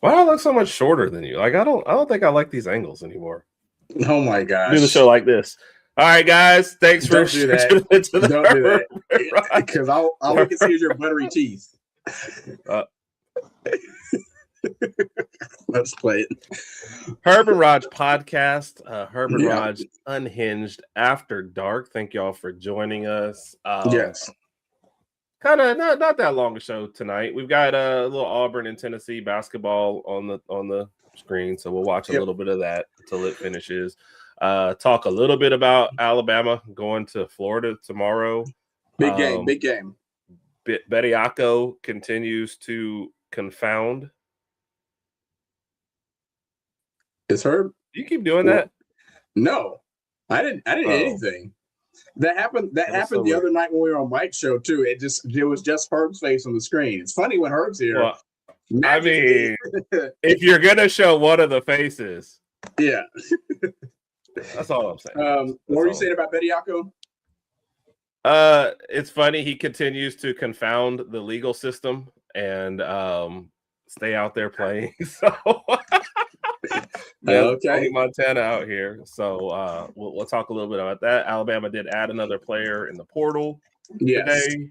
Why do I look so much shorter than you? Like I don't think I like these angles anymore. Oh my gosh! Do the show like this. All right, guys. Thanks for do that. Don't do that because all we can see is your buttery teeth. Let's play it. Herb and Rodg podcast. Herb and Rodg Unhinged After Dark. Thank y'all for joining us. Yes. Kind of not that long a show tonight. We've got a little Auburn and Tennessee basketball on the screen, so we'll watch a little bit of that until it finishes. Talk a little bit about Alabama going to Florida tomorrow. Big game. Bediako continues to confound. Is Herb? You keep doing that? No, I didn't hit anything. That happened the other night when we were on Mike's show too. It was just Herb's face on the screen. It's funny when Herb's here. Well, I mean, if you're gonna show one of the faces, yeah, that's all I'm saying. What were you saying about Bediako? It's funny. He continues to confound the legal system and stay out there playing. So. Okay, Montana out here. So we'll talk a little bit about that. Alabama did add another player in the portal today.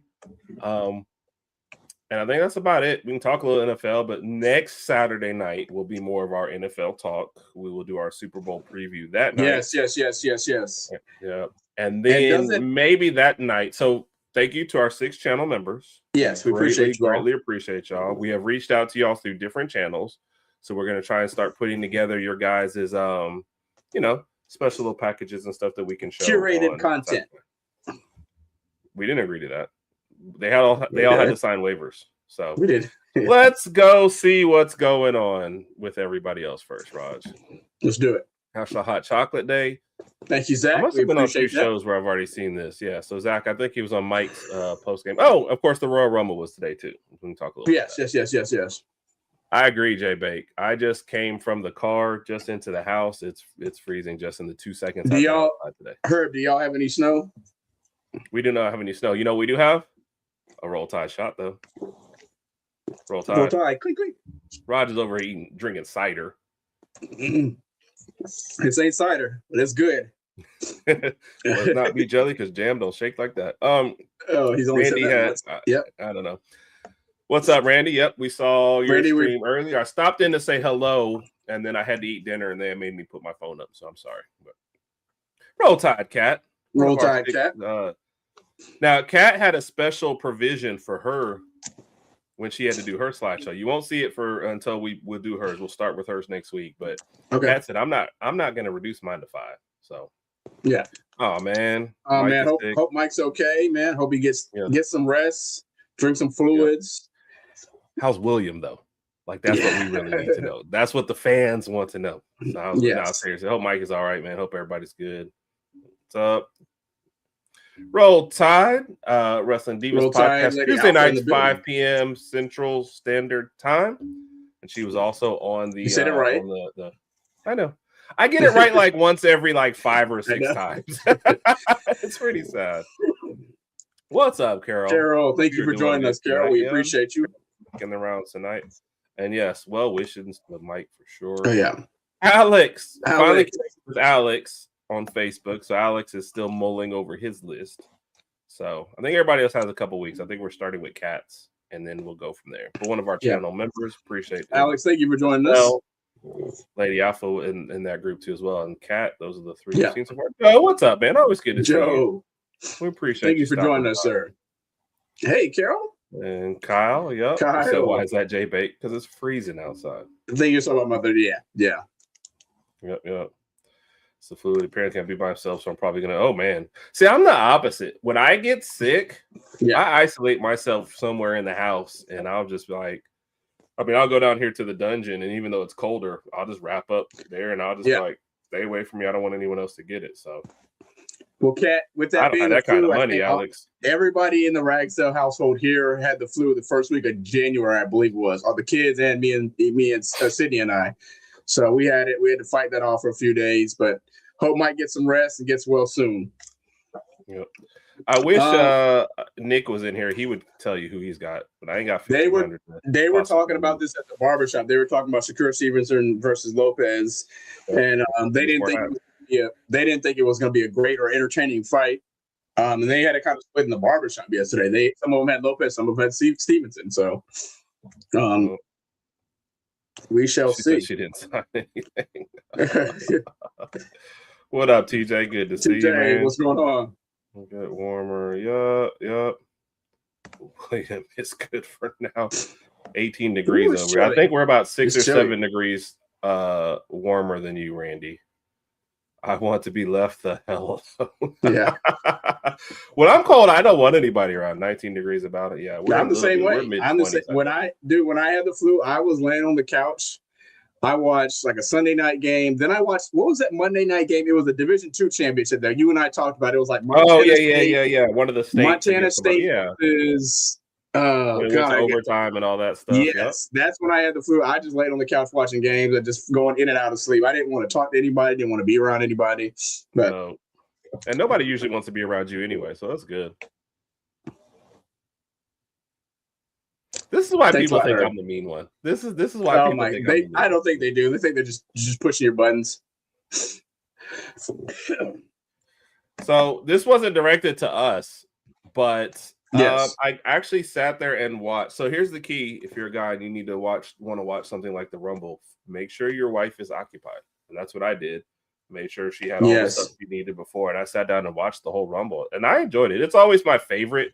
And I think that's about it. We can talk a little NFL, but next Saturday night will be more of our NFL talk. We will do our Super Bowl preview that night. Yes. Yeah. And then maybe that night. So thank you to our 6-channel members. Yes, we greatly appreciate y'all. We have reached out to y'all through different channels. So we're going to try and start putting together your guys' special little packages and stuff that we can show. Curated content. We didn't agree to that. They all had to sign waivers. So we did. Let's go see what's going on with everybody else first, Raj. Let's do it. National Hot Chocolate Day. Thank you, Zach. I must have been on 2 shows where I've already seen this. Yeah. So Zach, I think he was on Mike's post game. Oh, of course, the Royal Rumble was today too. We can talk a little. Yes. I agree, Jay Bake. I just came from the car just into the house. It's freezing just in the 2 seconds. Do y'all have any snow? We do not have any snow. You know what we do have? A Roll Tide shot, though. Roll Tide. Click. Roger's over here drinking cider. This ain't cider, but it's good. Well, it's not be jelly because jam don't shake like that. He's only Randy had. I don't know. What's up, Randy? Yep, we saw your stream earlier. I stopped in to say hello, and then I had to eat dinner, and they made me put my phone up, so I'm sorry. But Roll Tide, Cat. Roll Tide, Cat. Now, Cat had a special provision for her when she had to do her slideshow. You won't see it until we'll do hers. We'll start with hers next week. But Cat said, I'm not going to reduce mine to 5. So yeah. Oh man. Hope Mike's okay, man. Hope he gets some rest, drink some fluids. Yeah. How's William though? Like that's what we really need to know. That's what the fans want to know. So seriously, hope Mike is all right, man. Hope everybody's good. What's up? Roll Tide, Wrestling Divas podcast, Tuesday nights, 5 p.m. Central Standard Time. And she was also on the. You said it right. I know. I get it right like once every 5 or 6 times. It's pretty sad. What's up, Carol? Carol, thank you for joining us, Carol. We appreciate you. In the rounds tonight. And yes, well wishes with Mike for sure. Oh, yeah. Alex. Finally connected with Alex on Facebook. So Alex is still mulling over his list. So I think everybody else has a couple weeks. I think we're starting with Cats, and then we'll go from there. But one of our channel members, appreciate that. Alex, thank you for joining us. Lady Alpha in that group too as well. And Cat, those are the 3 we've seen so far. Joe, what's up, man? Always good to see you. We appreciate Thank you for joining us, sir. Hey, Carol. And Kyle, Kyle. So why is that Jay Bake? Because it's freezing outside. I think you're talking about Mother. Yeah. Yep. It's the fluid. Apparently can't be by himself, so I'm probably gonna. Oh man, see, I'm the opposite. When I get sick, I isolate myself somewhere in the house, and I'll just be like, I'll go down here to the dungeon, and even though it's colder, I'll just wrap up there, and I'll just stay away from me. I don't want anyone else to get it. So. Well, Kat, with that being that kind of money, Alex. Everybody in the Ragsdale household here had the flu the first week of January, I believe it was. All the kids and me and Sydney and I. So we had it. We had to fight that off for a few days, but hope Mike gets some rest and gets well soon. Yep. I wish Nick was in here. He would tell you who he's got, but I ain't got. They were talking about this at the barbershop. They were talking about Shakur Stevenson versus Lopez, and they didn't think it was going to be a great or entertaining fight. And they had it kind of split in the barbershop yesterday. Some of them had Lopez, some of them had Stevenson. So, we shall see. She didn't sign anything. What up, TJ? Good to see you, man. What's going on? Get warmer. Yup. William, it's good for now. 18 degrees over here. I think we're about 6 or 7 degrees warmer than you, Randy. I want to be left the hell alone. Yeah. When I'm cold, I don't want anybody around. 19 degrees about it. Yeah. I'm the same way. I'm the same. When I had the flu, I was laying on the couch. I watched like a Sunday night game. Then I watched, what was that Monday night game? It was a Division II championship that you and I talked about. It was like Montana State. One of the states. Montana State is overtime and all that stuff. Yes, that's when I had the flu. I just laid on the couch watching games and just going in and out of sleep. I didn't want to talk to anybody. Didn't want to be around anybody. But and nobody usually wants to be around you anyway, so that's good. This is why people think I'm the mean one. This is why people think I don't think they do. They think they're just pushing your buttons. So this wasn't directed to us, but yes. I actually sat there and watched. So here's the key: if you're a guy and you need to want to watch something like the Rumble, make sure your wife is occupied, and that's what I did. Made sure she had all the stuff she needed before, and I sat down and watched the whole Rumble, and I enjoyed it. It's always my favorite.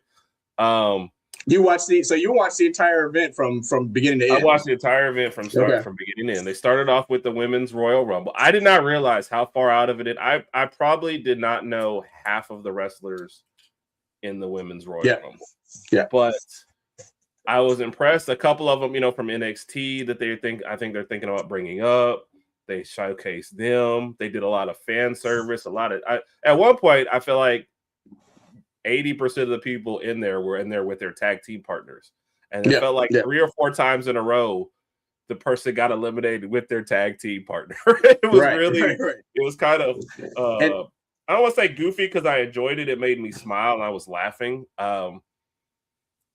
You watched the entire event from beginning to end. I watched the entire event from beginning to end. They started off with the Women's Royal Rumble. I did not realize how far out of it. I probably did not know half of the wrestlers in the Women's Royal Rumble. Yeah, but I was impressed. A couple of them, from NXT that I think they're thinking about bringing up. They showcased them. They did a lot of fan service. At one point, I feel like 80% of the people in there were in there with their tag team partners. And it felt like 3 or 4 times in a row, the person got eliminated with their tag team partner. It was it was kind of, I don't want to say goofy because I enjoyed it. It made me smile and I was laughing. And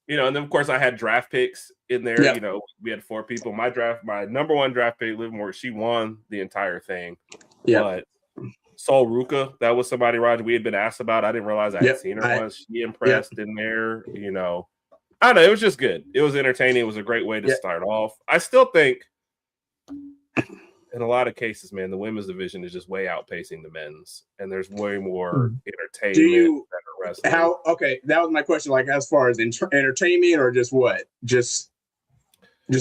then of course I had draft picks in there. Yeah. We had 4 people. My number 1 draft pick, Liv Morgan, she won the entire thing. Yeah. But Sol Ruka, that was somebody, Roger, we had been asked about. I didn't realize I had seen her once. She impressed in there, I don't know. It was just good. It was entertaining. It was a great way to start off. I still think in a lot of cases, man, the women's division is just way outpacing the men's, and there's way more entertainment. That was my question. Like, as far as entertainment, or just what? Just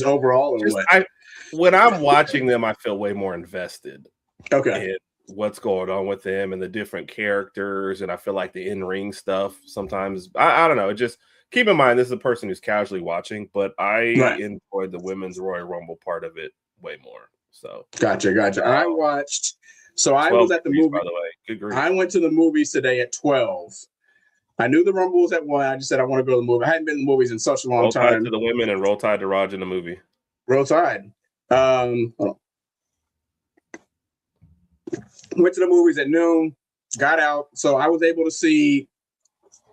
overall, or what? When I'm watching them, I feel way more invested. Okay. In what's going on with them and the different characters, and I feel like the in-ring stuff sometimes. I don't know. Just keep in mind, this is a person who's casually watching, but I enjoyed the Women's Royal Rumble part of it way more. So gotcha. I watched. So I was at the movie. By the way, good grief. I went to the movies today at 12. I knew the Rumble was at 1. I just said I want to go to the movie. I hadn't been in the movies in such a long time. Roll Tide to the women and Roll Tide to Raj in the movie. Roll Tide. Went to the movies at noon, got out. So I was able to see,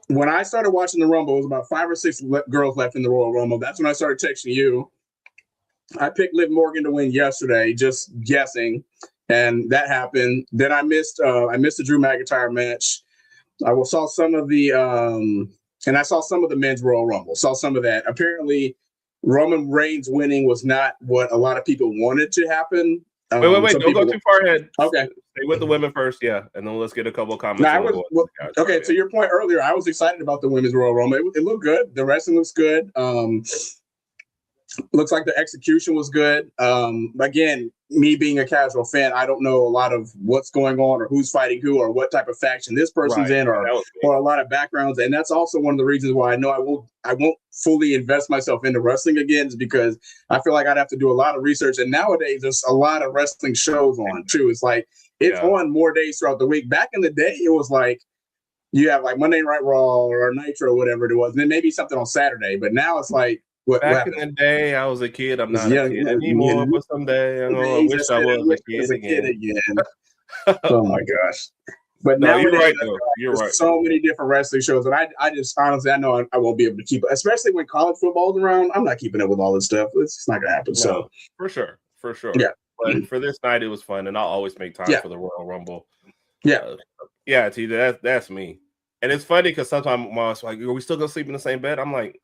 when I started watching the Rumble, it was about 5 or 6 girls left in the Royal Rumble. That's when I started texting you. I picked Liv Morgan to win yesterday, just guessing, and that happened. Then I missed the Drew McIntyre match. I saw some of the and I saw some of the men's Royal Rumble. Saw some of that. Apparently, Roman Reigns winning was not what a lot of people wanted to happen. Wait! Don't go too far ahead. Okay. Stay with the women first, and then let's get a couple of comments. To your point earlier, I was excited about the women's Royal Rumble. It looked good. The wrestling looks good. Looks like the execution was good. Again, me being a casual fan, I don't know a lot of what's going on or who's fighting who or what type of faction this person's in or a lot of backgrounds. And that's also one of the reasons why I know I won't fully invest myself into wrestling again, is because I feel like I'd have to do a lot of research. And nowadays there's a lot of wrestling shows on too. It's like it's on more days throughout the week. Back in the day, it was like you have like Monday Night Raw or Nitro or whatever it was, and then maybe something on Saturday. But now it's like, back in the day, I was a kid. I'm not a kid anymore, but someday I wish I was a kid again. Oh my gosh. But no, nowadays, you're right. Though. You're there's right. so many different wrestling shows, and I just honestly, I know I won't be able to keep it, especially when college football's around. I'm not keeping up with all this stuff. It's just not gonna happen. No, So for sure. Yeah. But for this night, it was fun, and I'll always make time for the Royal Rumble. Yeah. T, that's me. And it's funny because sometimes mom's like, "Are we still gonna sleep in the same bed?" I'm like,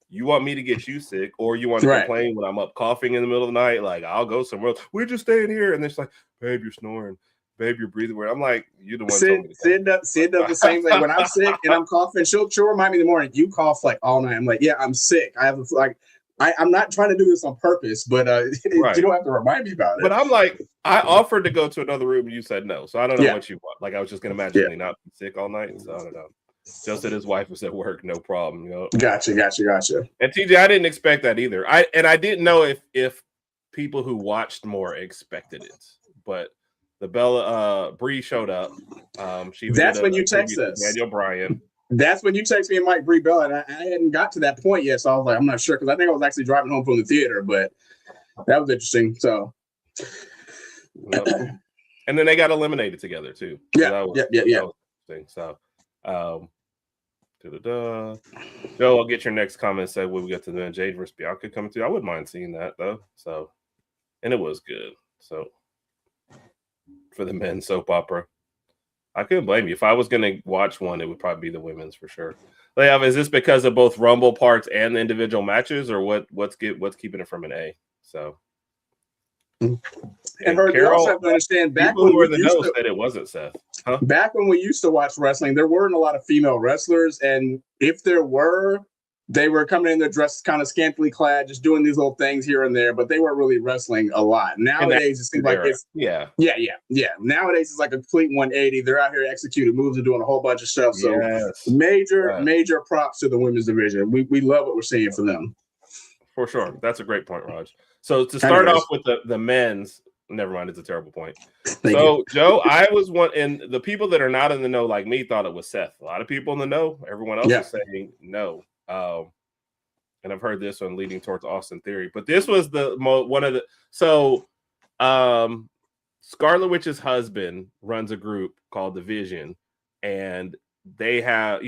"You want me to get you sick, or you want to complain when I'm up coughing in the middle of the night? Like, I'll go somewhere else. We're just staying here." And it's like, "Babe, you're snoring. Babe, you're breathing weird." I'm like, "You're the one." Sid does the same thing. When I'm sick and I'm coughing, she'll remind me in the morning. You cough like all night. I'm like, yeah, I'm sick. I have like. I'm not trying to do this on purpose, but you don't have to remind me about it. But I'm like, I offered to go to another room, and you said no. So I don't know what you want. Like, I was just gonna magically not be sick all night. So I don't know. Just that his wife was at work, no problem. You know. Gotcha. And TJ, I didn't expect that either. I didn't know if people who watched more expected it, but the Bella Bree showed up. That's when you text us, Daniel Bryan. That's when you text me and Mike Brie Bella, and I hadn't got to that point yet, so I was like, I'm not sure because I think I was actually driving home from the theater, but that was interesting. So, and then they got eliminated together too. Yeah. That was interesting. So, Joe, I'll get your next comment. Say when we get to the Jade versus Bianca coming through. I wouldn't mind seeing that though. So, and it was good. So, for the men's soap opera. I couldn't blame you. If I was going to watch one, it would probably be the women's for sure. Is this because of both Rumble parts and the individual matches, or what's keeping it from an A? So, and Herb, you also have to understand back when we used to, said it wasn't Seth. Huh? Back when we used to watch wrestling, there weren't a lot of female wrestlers, and if there were, they were coming in, their dressed kind of scantily clad, just doing these little things here and there, but they weren't really wrestling a lot. Nowadays, it seems like it's Nowadays, it's like a complete 180. They're out here executing moves and doing a whole bunch of stuff. So major props to the women's division. We love what we're seeing for them. For sure. That's a great point, Raj. So to start off with the men's, never mind, it's a terrible point. Joe, I was one, and the people that are not in the know like me thought it was Seth. A lot of people in the know, everyone else is saying no. And I've heard this one leading towards Austin Theory, but this was Scarlet Witch's husband runs a group called The Vision, and they had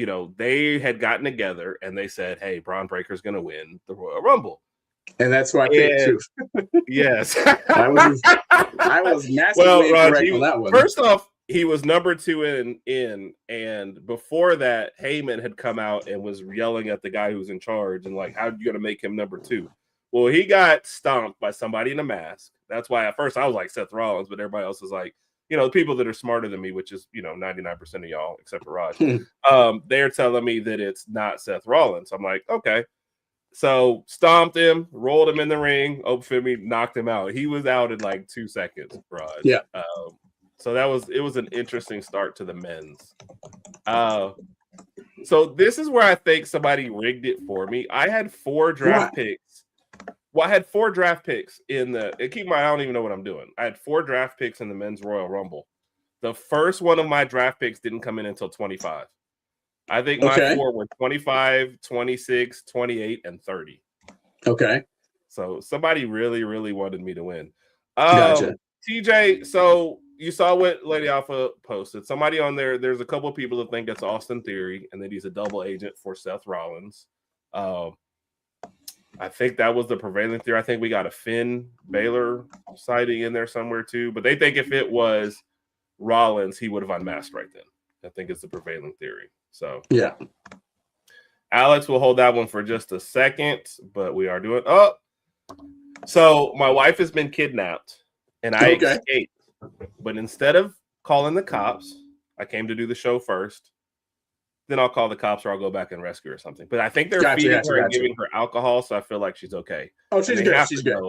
gotten together and they said, "Hey, Braun Breaker's going to win the Royal Rumble," and that's why I picked too. Yes, I was massively incorrect on that one. First off, he was number 2 in, and before that, Heyman had come out and was yelling at the guy who's in charge and like, "How are you going to make him number 2?" Well, he got stomped by somebody in a mask. That's why at first I was like Seth Rollins, but everybody else is like, the people that are smarter than me, which is 99% of y'all except for Raj. They're telling me that it's not Seth Rollins. I'm like, okay. So stomped him, rolled him in the ring, opened me, knocked him out. He was out in like 2 seconds, Raj. Yeah. So it was an interesting start to the men's. So this is where I think somebody rigged it for me. I had 4 draft picks. Well, I had 4 draft picks in keep in mind, I don't even know what I'm doing. I had 4 draft picks in the men's Royal Rumble. The first one of my draft picks didn't come in until 25. I think my 4 were 25, 26, 28, and 30. Okay. So somebody really, really wanted me to win. Gotcha. TJ, so you saw what Lady Alpha posted. Somebody on there's a couple of people that think it's Austin Theory and that he's a double agent for Seth Rollins. I think that was the prevailing theory. I think we got a Finn Balor sighting in there somewhere too. But they think if it was Rollins, he would have unmasked right then. I think it's the prevailing theory. So yeah. Alex will hold that one for just a second, but we are doing so my wife has been kidnapped and I escaped. But instead of calling the cops, I came to do the show first. Then I'll call the cops or I'll go back and rescue her or something. But I think they're feeding her and giving her alcohol, so I feel like she's okay. Oh, she's good. She's good.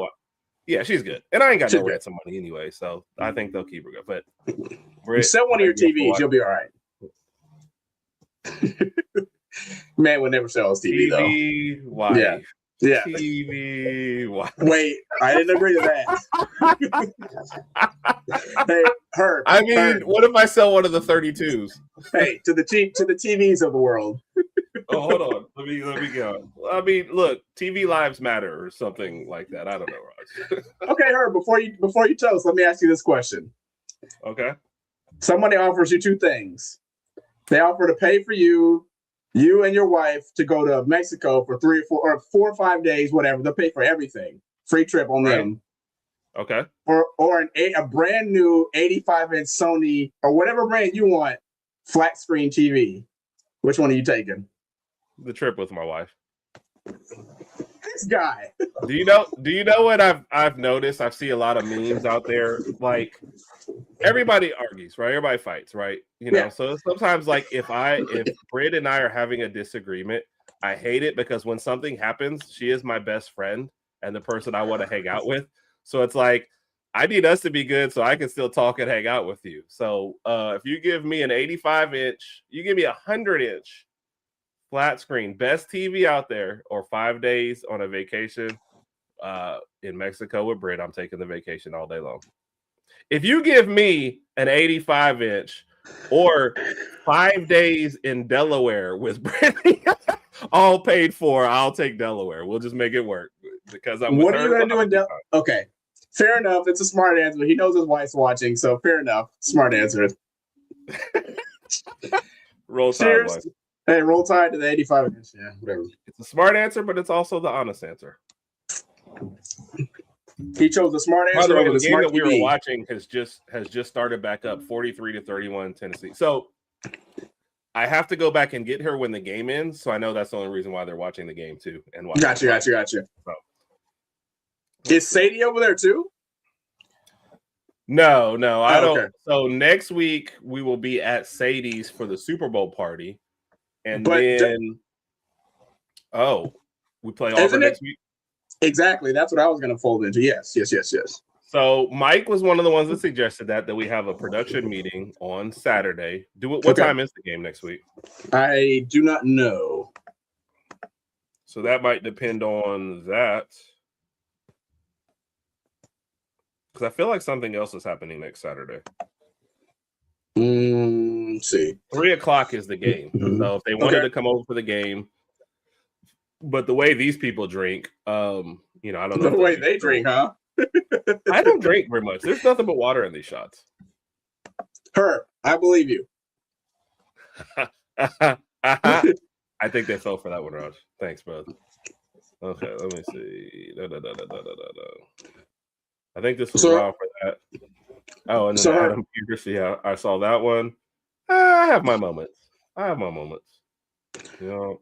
Yeah, she's good. And I ain't got no ransom money anyway, so I think they'll keep her good. But you sell one of your TVs, you'll be all right. Man would never sell his TV though. Wife. Yeah. TV. Wife. Wait, I didn't agree to that. Hey, Herb. I mean, what if I sell one of the 32s? Hey, to the TVs of the world. Oh, hold on. Let me go. I mean, look, TV lives matter or something like that. I don't know, Raj. Okay, Herb. Before you toast, let me ask you this question. Okay. somebody offers you two things. They offer to pay for you and your wife to go to Mexico for 3 or 4 or 5 days, whatever. They'll pay for everything. Free trip on them. Okay. Or a brand new 85-inch Sony or whatever brand you want, flat screen TV. Which one are you taking? The trip with my wife. This guy. Do you know what I've noticed? I see a lot of memes out there. Like, everybody argues, right? Everybody fights, right? You know, so sometimes, like, if Britt and I are having a disagreement, I hate it because when something happens, she is my best friend and the person I want to hang out with. So it's like, I need us to be good so I can still talk and hang out with you. So if you give me an 85-inch, you give me a 100-inch flat screen, best TV out there, or 5 days on a vacation in Mexico with Britt, I'm taking the vacation all day long. If you give me an 85-inch or 5 days in Delaware with Brittany, all paid for, I'll take Delaware. We'll just make it work because I'm. What are you going to do in Delaware? Okay, fair enough. It's a smart answer. But he knows his wife's watching, so fair enough. Smart answer. Roll Tide. Hey, roll Tide to the 85-inch. Yeah, whatever. It's a smart answer, but it's also the honest answer. He chose the smart answer over the game smart that we were watching has just started back up 43-31 Tennessee. So I have to go back and get her when the game ends. So I know that's the only reason why they're watching the game too. And Gotcha. So. Is Sadie over there too? No, I don't. Okay. So next week we will be at Sadie's for the Super Bowl party. And then we play Auburn next week. Exactly. That's what I was going to fold into. Yes. So Mike was one of the ones that suggested that we have a production meeting on Saturday. What time is the game next week? I do not know. So that might depend on that. Because I feel like something else is happening next Saturday. Let's see. 3:00 is the game. Mm-hmm. So if they wanted to come over for the game, but the way these people drink, I don't know. The way they drink, huh? I don't drink very much. There's nothing but water in these shots. Herb, I believe you. I think they fell for that one, Raj. Thanks, bud. Okay, let me see. I think this was wrong for that. Oh, and then Adam Pierce. Yeah, I saw that one. I have my moments. You know,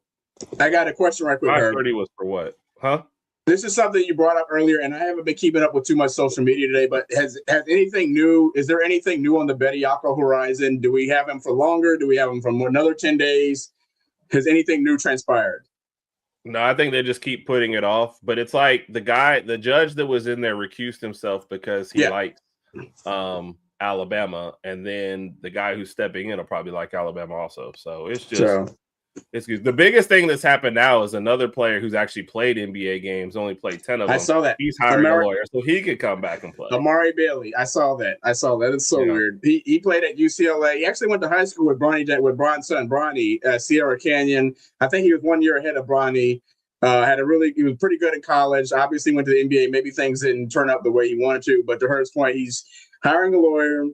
I got a question right quick. 5:30 was for what? Huh? This is something you brought up earlier, and I haven't been keeping up with too much social media today. But has anything new? Is there anything new on the Bediako horizon? Do we have him for longer? Do we have him for another 10 days? Has anything new transpired? No, I think they just keep putting it off. But it's like the judge that was in there recused himself because he liked Alabama, and then the guy who's stepping in will probably like Alabama also. So it's just it's the biggest thing that's happened now is another player who's actually played NBA games, only played 10 of them. I saw that. He's hiring a lawyer so he could come back and play. Amari Bailey. I saw that. It's so weird. He played at UCLA. He actually went to high school with Bronny's son, Bronny, Sierra Canyon. I think he was 1 year ahead of Bronny. He was pretty good in college. Obviously went to the NBA. Maybe things didn't turn out the way he wanted to, but to Herb's point, he's hiring a lawyer.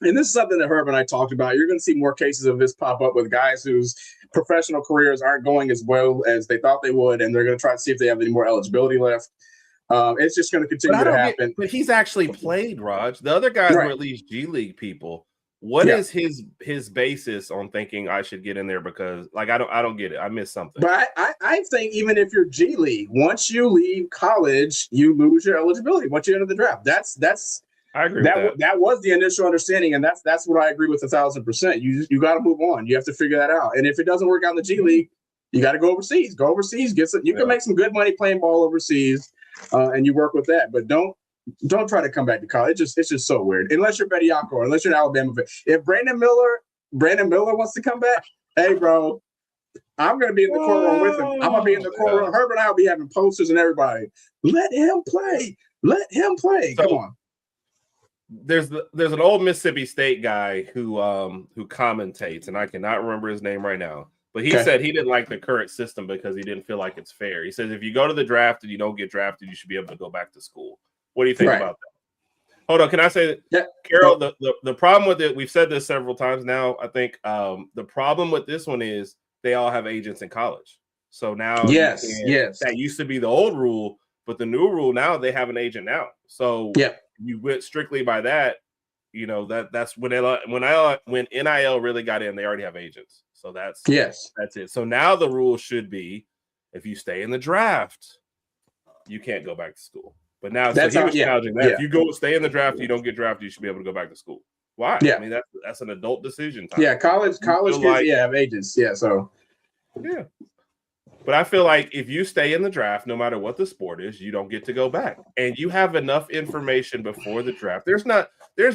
And this is something that Herb and I talked about. You're going to see more cases of this pop up with guys whose professional careers aren't going as well as they thought they would, and they're going to try to see if they have any more eligibility left. It's just going to continue to happen. But he's actually played, Raj. The other guys were at least G League people. What is his basis on thinking I should get in there? Because I don't get it. I missed something. But I think even if you're G League, once you leave college, you lose your eligibility once you enter the draft. I agree with that. That was the initial understanding, and that's what I agree with 1,000%. You got to move on. You have to figure that out. And if it doesn't work out in the G League, you got to go overseas. Go overseas. You can make some good money playing ball overseas, and you work with that. But don't try to come back to college. It's just so weird. Unless you're Bediako or unless you're an Alabama fan. If Brandon Miller wants to come back, hey, bro, I'm going to be in the courtroom with him. I'm going to be in the courtroom. Herb and I will be having posters and everybody. Let him play. Come on. There's an old Mississippi State guy who commentates, and I cannot remember his name right now. But he said he didn't like the current system because he didn't feel like it's fair. He says if you go to the draft and you don't get drafted, you should be able to go back to school. What do you think about that? Hold on. Can I say, yeah. Carol, the problem with it, we've said this several times now. I think the problem with this one is they all have agents in college. So now, yes, that used to be the old rule, but the new rule now they have an agent now. So you went strictly by that. You know, that's when NIL really got in, they already have agents. So that's it. So now the rule should be, if you stay in the draft, you can't go back to school. But now, so he was challenging that. If you stay in the draft, you don't get drafted, you should be able to go back to school. Why? Yeah. I mean, that's an adult decision. Yeah, college kids, have agents. Yeah, so. Yeah. But I feel like if you stay in the draft, no matter what the sport is, you don't get to go back. And you have enough information before the draft. There's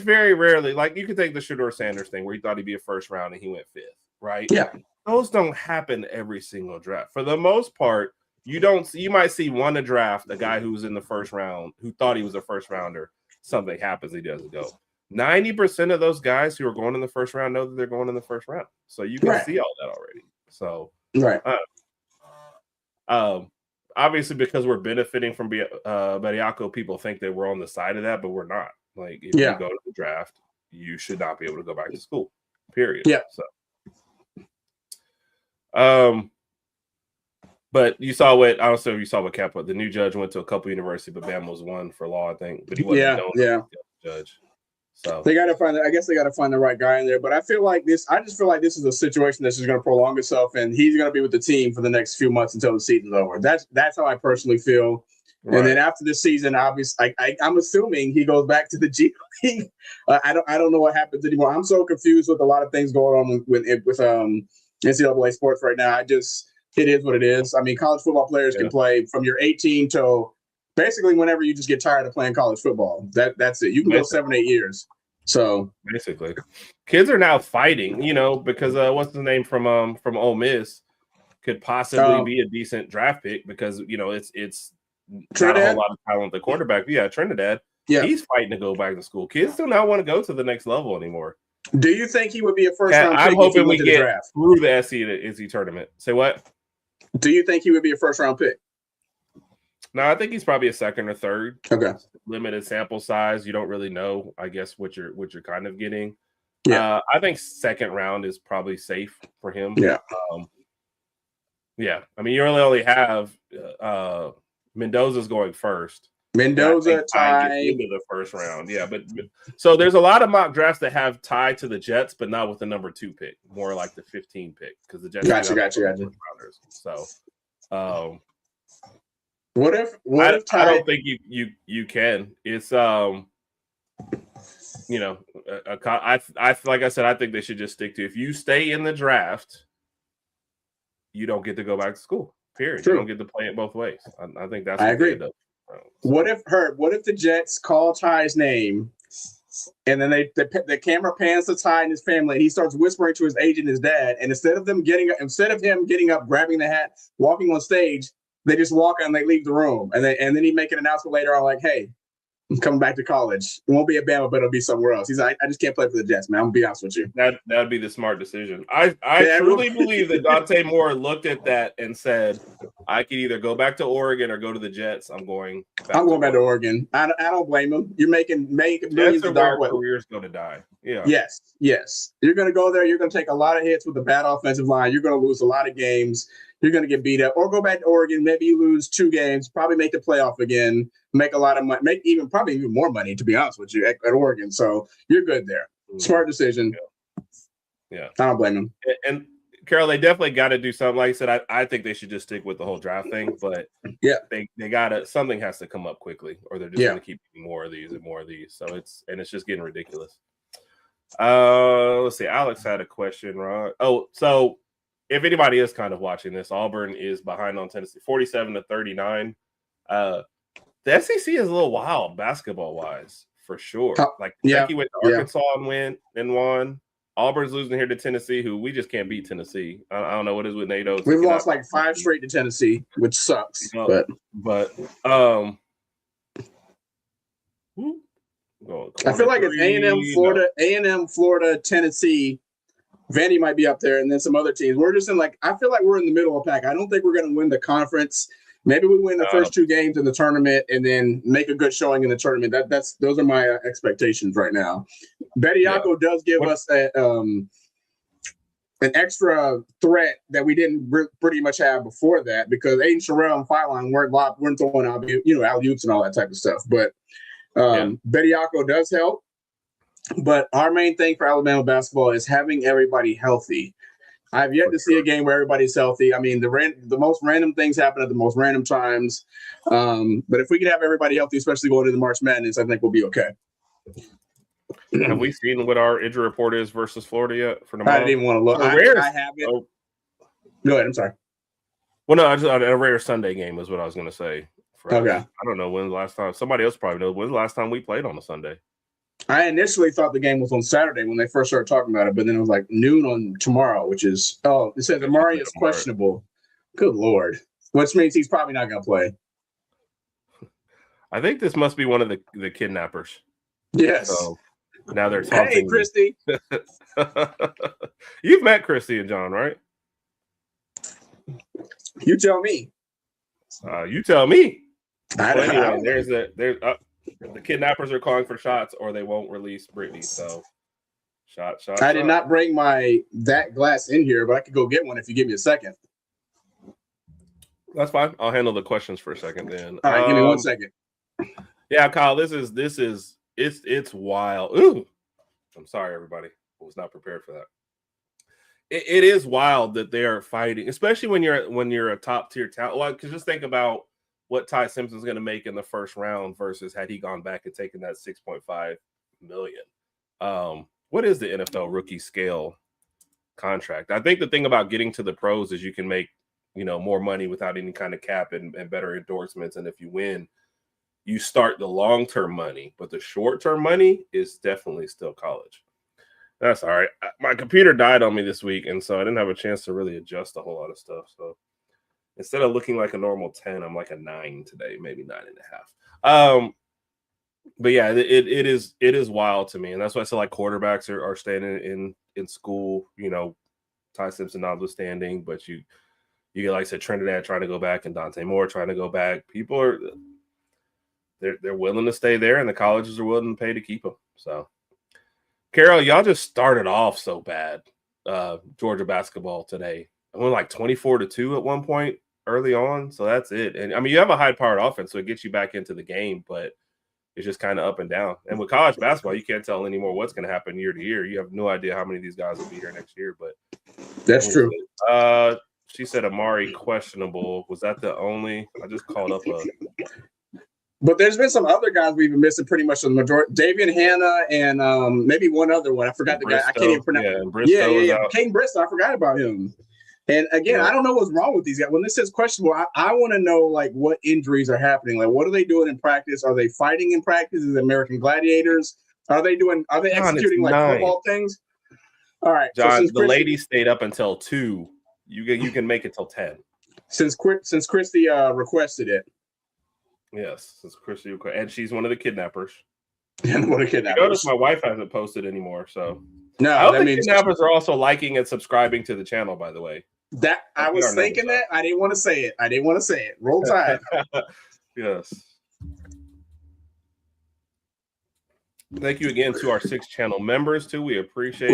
very rarely, like you could take the Shedeur Sanders thing where he thought he'd be a first round and he went 5th, right? Yeah. Those don't happen every single draft. For the most part, you might see one a draft, a guy who's in the first round, who thought he was a first rounder, something happens, he doesn't go. 90% of those guys who are going in the first round know that they're going in the first round. So you can see all that already. So obviously, because we're benefiting from Bediako, people think that we're on the side of that, but we're not. Like, if you go to the draft, you should not be able to go back to school. Period. Yeah. So, but you saw what, I don't know if you saw what Kappa, the new judge went to a couple universities, but Bama was one for law, I think. But he wasn't the judge. So they gotta find the right guy in there. But I just feel like this is a situation that's just gonna prolong itself, and he's gonna be with the team for the next few months until the season's over. That's how I personally feel. Right. And then after this season, obviously, I'm assuming he goes back to the G League. I don't know what happens anymore. I'm so confused with a lot of things going on with NCAA sports right now. It is what it is. I mean, college football players can play from your 18 till basically whenever you just get tired of playing college football. That's it. You can go 7-8 years. So basically, kids are now fighting, because what's his name from Ole Miss could possibly be a decent draft pick because it's not a whole lot of talent at the quarterback. Yeah, Trinidad. Yeah, he's fighting to go back to school. Kids do not want to go to the next level anymore. Do you think he would be a first-round pick? I'm hoping we get through the SEC tournament. Say what? Do you think he would be a first-round pick? No, I think he's probably a second or third. Okay. Limited sample size. You don't really know, I guess, what you're kind of getting. Yeah. I think second round is probably safe for him. Yeah. Yeah. I mean, you only have Mendoza's going first. Mendoza, Ty into the first round. Yeah, but so there's a lot of mock drafts that have Ty to the Jets, but not with the number 2 pick, more like the 15 pick because the Jets. Gotcha. So, what if Ty? I don't think you can. It's I like I said, I think they should just stick to, if you stay in the draft, you don't get to go back to school. Period. True. You don't get to play it both ways. I think that's. I agree. What if the Jets call Ty's name, and then the camera pans to Ty and his family, and he starts whispering to his agent, his dad, and instead of him getting up, grabbing the hat, walking on stage, they just walk and they leave the room, and then he make an announcement later on like, "Hey, I'm coming back to college. It won't be at Bama, but it'll be somewhere else." He's like, "I just can't play for the Jets, man. I'm gonna be honest with you." That would be the smart decision. I truly believe that Dante Moore looked at that and said, "I could either go back to Oregon or go to the Jets. I'm going back to Oregon. I don't blame him. You're making millions of dollars. Career's going to die. Yeah. Yes. You're going to go there. You're going to take a lot of hits with the bad offensive line. You're going to lose a lot of games. You're going to get beat up, or go back to Oregon. Maybe you lose 2 games, probably make the playoff again, make a lot of money, probably even more money, to be honest with you, at Oregon. So you're good there. Smart decision. Yeah. I don't blame him. And Carol, they definitely got to do something. Like I said, I think they should just stick with the whole draft thing, but they got something has to come up quickly, or they're just going to keep getting more of these and more of these. So it's just getting ridiculous. Let's see. Alex had a question, Rod. Oh, so if anybody is kind of watching this, Auburn is behind on Tennessee, 47-39. The SEC is a little wild basketball-wise, for sure. Like Kentucky went to Arkansas and won. Auburn's losing here to Tennessee, who we just can't beat Tennessee. I don't know what is with NATO. We've lost like 5 straight to Tennessee, which sucks. But I feel like it's A&M, Florida, Tennessee. Vandy might be up there, and then some other teams. We're just I feel like we're in the middle of the pack. I don't think we're going to win the conference. Maybe we win the first 2 games in the tournament and then make a good showing in the tournament. Those are my expectations right now. Bediako does give us an extra threat that we didn't pretty much have before that, because Aiden Sherrill and Fireline weren't throwing alley-oops and all that type of stuff. But Bediako does help. But our main thing for Alabama basketball is having everybody healthy. I've yet to see a game where everybody's healthy. I mean, the most random things happen at the most random times. But if we can have everybody healthy, especially going into March Madness, I think we'll be okay. Have we seen what our injury report is versus Florida yet for tomorrow? I didn't want to look. I have it. Oh. Go ahead. I'm sorry. Well, no, a rare Sunday game is what I was going to say. Okay. I don't know when the last time. Somebody else probably knows. When's the last time we played on a Sunday? I initially thought the game was on Saturday when they first started talking about it, but then it was like noon on tomorrow, which is, it says Amari is questionable. Good Lord. Which means he's probably not going to play. I think this must be one of the kidnappers. Yes. So now they're taunting. Hey, Christy. You've met Christy and John, right? You tell me. You tell me. Anyway, there's the kidnappers are calling for shots, or they won't release Brittany. So, shot. I did not bring that glass in here, but I could go get one if you give me a second. That's fine. I'll handle the questions for a second then. All right, give me 1 second. Yeah, Kyle, it's wild. Ooh, I'm sorry, everybody. I was not prepared for that. It is wild that they are fighting, especially when you're a top tier talent. Well, because just think about what Ty Simpson's going to make in the first round versus had he gone back and taken that $6.5 million. What is the NFL rookie scale contract? I think the thing about getting to the pros is you can make, more money without any kind of cap and better endorsements. And if you win, you start the long-term money, but the short-term money is definitely still college. That's all right. My computer died on me this week, and so I didn't have a chance to really adjust a whole lot of stuff. So instead of looking like a normal 10, I'm like a 9 today, maybe 9.5. But yeah, it is wild to me, and that's why I say like quarterbacks are staying in school. Ty Simpson notwithstanding, but you get like I said, Trinidad trying to go back and Dante Moore trying to go back. People are they're willing to stay there, and the colleges are willing to pay to keep them. So, Carol, y'all just started off so bad. Georgia basketball today. I went like 24-2 at one point early on, so that's it. And I mean, you have a high-powered offense, so it gets you back into the game, but it's just kind of up and down. And with college basketball, you can't tell anymore what's going to happen year to year. You have no idea how many of these guys will be here next year. But that's true. She said Amari questionable. Was that the only? I just called up a. But there's been some other guys we've been missing pretty much the majority. Davian Hanna and maybe one other one. I forgot the guy. I can't even pronounce. Yeah. Caden Bristow. I forgot about him. And again, I don't know what's wrong with these guys. When this says questionable, I want to know like what injuries are happening. Like, what are they doing in practice? Are they fighting in practice? Is it American Gladiators? Are they executing like football things? All right, John. So the ladies stayed up until 2. You can make it till 10. Since Christy requested it. Yes, since Christy requested, and she's one of the kidnappers. And one of the kidnappers. Notice my wife hasn't posted anymore, so no. I don't think kidnappers are also liking and subscribing to the channel. By the way, that I was thinking that I didn't want to say it. Roll Tide. Yes. Thank you again to our 6 channel members too. We appreciate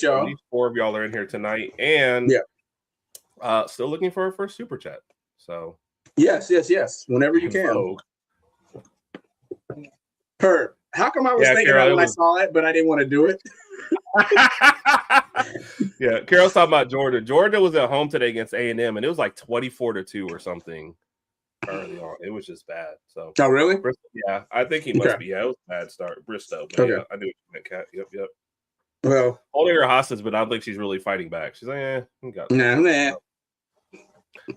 y'all. At least 4 of y'all are in here tonight, and still looking for our first super chat. So yes. Whenever you can. Herb, how come I was thinking Carol, that when I saw it, but I didn't want to do it? Yeah, Carol's talking about Georgia. Georgia was at home today against A&M, and it was like 24-2 or something early on. It was just bad. So, oh really? Yeah, I think he must be. Yeah, it was a bad start. Bristow. But yeah, I knew it meant Cat. Yep. Well, holding her hostage, but I don't think she's really fighting back. She's like, nah.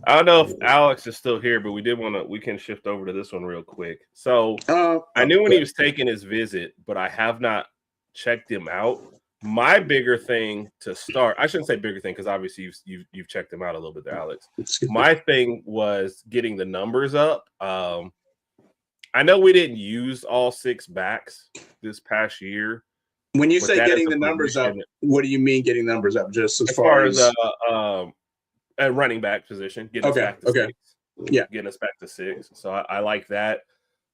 I don't know if Alex is still here, but we can shift over to this one real quick. So I knew when he was taking his visit, but I have not checked him out. My bigger thing to start, I shouldn't say bigger thing because obviously you've checked him out a little bit there, Alex. My thing was getting the numbers up. I know we didn't use all 6 backs this past year. When you say getting the numbers up, what do you mean getting numbers up? Just as far as a running back position. Okay. getting us back to 6. So I like that.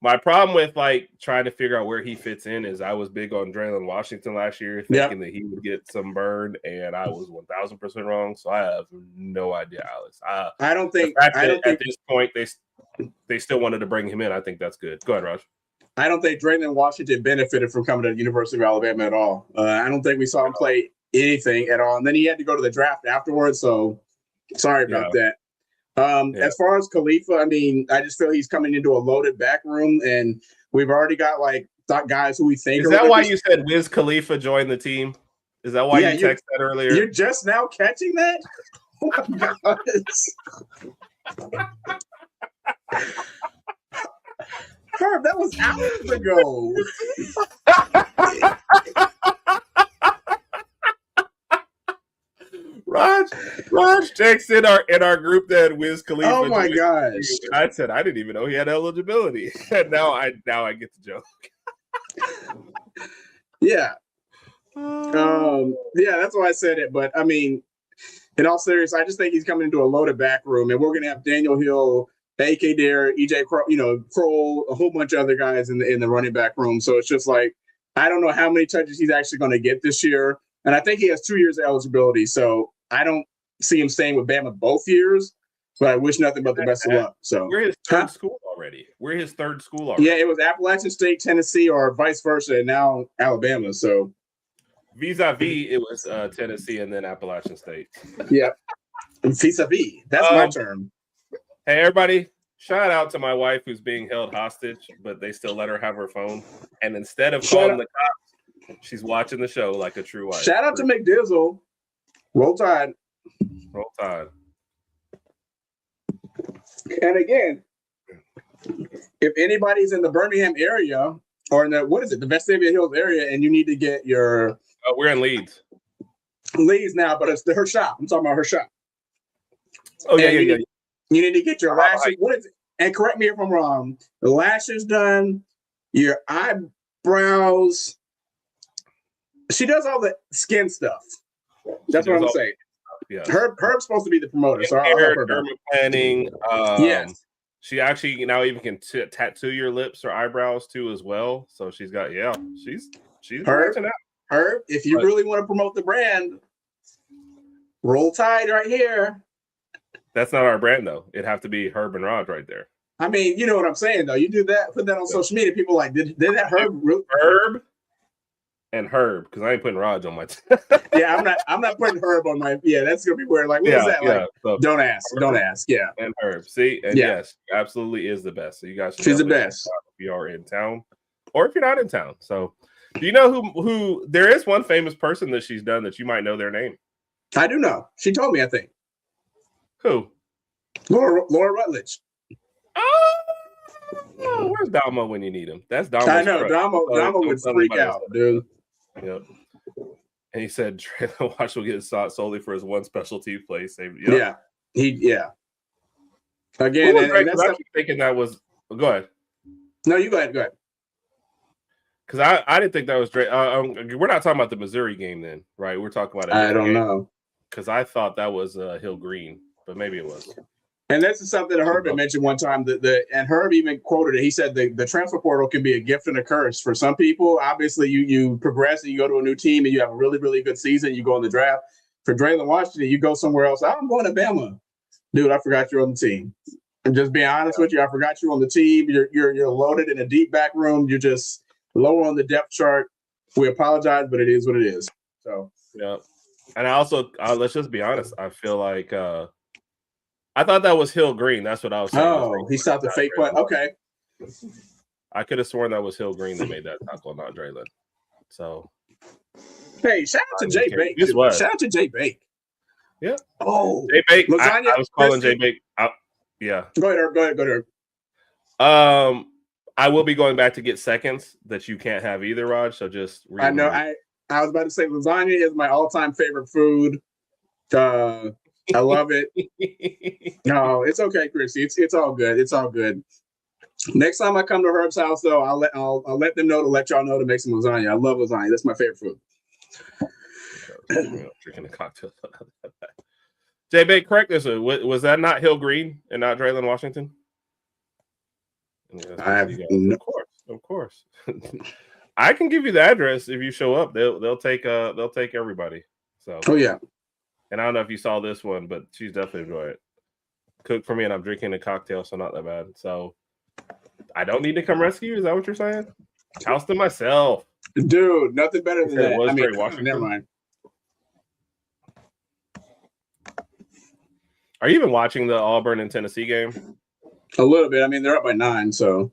My problem with like trying to figure out where he fits in is I was big on Draylon Washington last year, thinking that he would get some burn, and I was 1,000% wrong. So I have no idea, Alex. I don't think at this point they still wanted to bring him in. I think that's good. Go ahead, Raj. I don't think Draylon Washington benefited from coming to the University of Alabama at all. I don't think we saw him play anything at all. And then he had to go to the draft afterwards. So sorry about that. As far as Khalifa, I mean, I just feel he's coming into a loaded back room, and we've already got like guys who we think. Is that why you said Wiz Khalifa joined the team? Is that why you texted that earlier? You're just now catching that? Oh my God. Herb, that was hours ago. Raj texts in our group that Wiz Khalifa. Oh my gosh! I said I didn't even know he had eligibility, and now I get the joke. Yeah. That's why I said it. But I mean, in all seriousness, I just think he's coming into a loaded back room, and we're gonna have Daniel Hill, A.K. Dare, EJ Kroll, a whole bunch of other guys in the running back room. So it's just like I don't know how many touches he's actually going to get this year, and I think he has 2 years of eligibility. So I don't see him staying with Bama both years, but I wish nothing but the best of luck. So we're his third school already. Yeah, it was Appalachian State, Tennessee, or vice versa, and now Alabama. So vis-a-vis, it was Tennessee and then Appalachian State. Yeah, vis-a-vis. That's my term. Hey, everybody. Shout out to my wife who's being held hostage, but they still let her have her phone. And instead of calling the cops, she's watching the show like a true wife. Shout out to McDizzle. Roll Tide. Roll Tide. And again, if anybody's in the Birmingham area or in the Vestavia Hills area, and you need to get your we're in Leeds now, but it's her shop. I'm talking about her shop. Oh yeah. You need to get your lashes. What is it? And correct me if I'm wrong. The lashes done, your eyebrows. She does all the skin stuff. That's what I'm saying. Yeah. Herb's supposed to be the promoter. So hair, derma planning. Yes. She actually now even can tattoo your lips or eyebrows too as well. So she's got she's branching out. Herb, if you really want to promote the brand, Roll Tide right here. That's not our brand though. It'd have to be Herb and Rodg right there. I mean, you know what I'm saying though. You do that, put that on social media. People are like, did that Herb? Herb and Herb, because I ain't putting Rodg on my. Yeah, I'm not putting Herb on my. Yeah, that's gonna be weird. Like, what is that? Like, so, don't ask. Yeah, and Herb. See, and yes, absolutely is the best. So you guys, she's the best. If you are in town, or if you're not in town. So, do you know who? There is one famous person that she's done that you might know their name. I do know. She told me. I think. Who? Laura Rutledge. Oh, where's Bama when you need him? That's Damo. I know. Damo would freak out, dude. Yep. And he said Draylon Washington will get his shot solely for his one specialty play. Yep. Yeah. Again, and I keep thinking that was. Go ahead. No, you go ahead. Go ahead. Because I didn't think that was Dre. We're not talking about the Missouri game then, right? We're talking about. I don't know. Because I thought that was Hill Green, but maybe it was. And this is something that Herb had mentioned one time. And Herb even quoted it. He said the transfer portal can be a gift and a curse for some people. Obviously, you progress and you go to a new team and you have a really, really good season. You go in the draft. For Draylon Washington, you go somewhere else. I'm going to Bama, dude. I forgot you're on the team. And just being honest with you, I forgot you're on the team. You're loaded in a deep back room. You're just lower on the depth chart. We apologize, but it is what it is. So yeah. And I also let's just be honest. I feel like. I thought that was Hill Green. That's what I was saying. Oh, he stopped the fake punt. Okay. I could have sworn that was Hill Green that made that tackle, not Draylon. So, hey, shout out to Jay Bake. Shout out to Jay Bake. Yeah. Oh, Jay Bake. I was calling Jay Bake. Yeah. Go ahead. I will be going back to get seconds that you can't have either, Raj. So just. I know. I was about to say lasagna is my all-time favorite food. I love it. No, it's okay, Chrissy. It's all good. It's all good. Next time I come to Herb's house, though, I'll let them know to let y'all know to make some lasagna. I love lasagna. That's my favorite food. Drinking a cocktail. J-Bait, correct this. Was that not Hill Green and not Draylen Washington? Of course. I can give you the address if you show up. They'll take everybody. So yeah. And I don't know if you saw this one, but she's definitely enjoyed it. Cooked for me, and I'm drinking a cocktail, so not that bad. So I don't need to come rescue. Is that what you're saying? House to myself, dude. Nothing better than that. I mean, Washington. Never mind. Are you even watching the Auburn and Tennessee game? A little bit. I mean, they're up by 9, so.